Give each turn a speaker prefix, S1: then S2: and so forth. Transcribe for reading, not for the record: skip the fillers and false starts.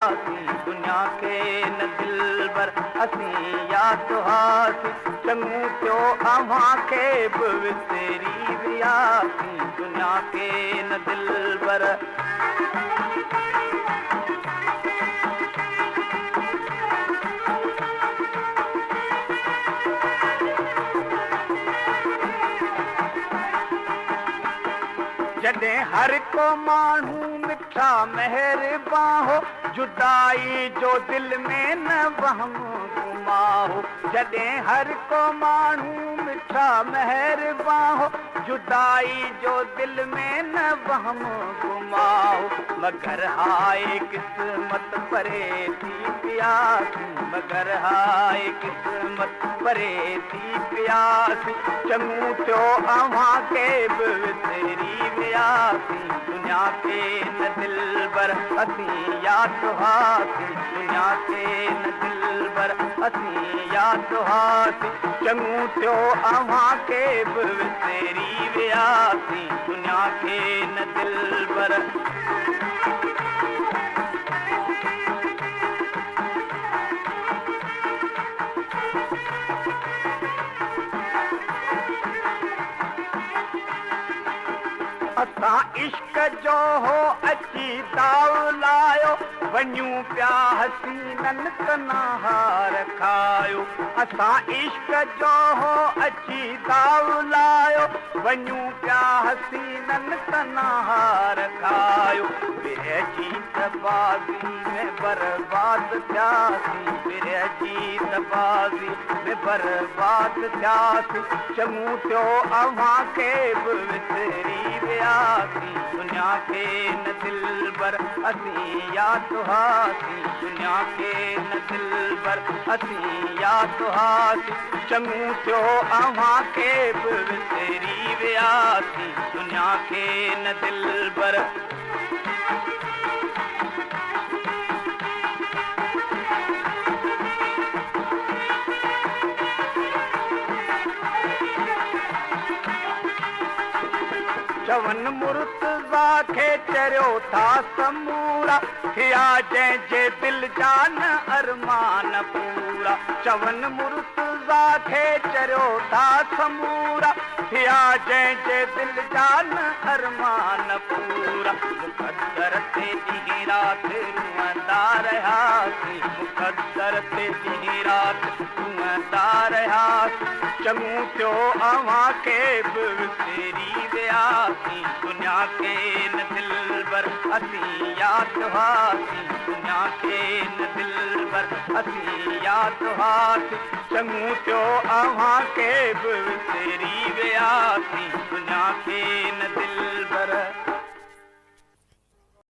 S1: वियासी दुनिया के न दिलबर असी याद हासी चंगू त्यो अवां के विसरी वियासी दुनिया के न दिलबर जॾहिं हर को माण्हू मिठा मेहरबान हो जुदाई जो दिल में न वहम घुमाओ जॾहिं हर को माण्हू मिठा मेहरबान हो जुदाई जो दिल में न वहम घुमाओ मगर हाय किस्मत परे थी प्यासी मगर हाय किस्मत परे थी प्यासी चङू थियो अवां के विसरी वियासी दुनिया के न दिलबर असी याद हासी दुनिया के न दिलबर असी याद हासी चङू थियो अवां के विसरी वियासी दुनिया के न दिलबर असां इश्क जो हो अची दाव लायो वञूं पिया हसीनन कनाहार खायो असां इश्क जो हो अची दाव लायो वञूं पिया हसीनन कनाहार खायो बिरजी तबाज़ी में बर्बाद थियासी बिरजी तबाज़ी में बर्बाद थियासी चङू थियो अवां के विसरी वियासी दुनिया के न दिलबर असी याद हासी दुनिया के न दिलबर असी याद हासी चङू थियो अवां के विसरी वियासी दुनिया के न दिलबर चवन मुर्तज़ा खे चरियो था समूरा थिया जंहिंजे दिल जान अरमान पूरा चवन मुर्तज़ा खे चरियो था समूरा थिया जंहिंजे दिल जान अरमान पूरा मुक़द्दर ते ॾींहुं राति रुअंदा रहियासीं मुक़द्दर ते ॾींहुं राति रुअंदा रहियासीं चङू थियो अवां के विसरी वियासी दुनिया के न दिलबर असी याद हासी दुनिया के न दिलबर असी याद हासी चङू थियो अवां के विसरी वियासी दुनिया के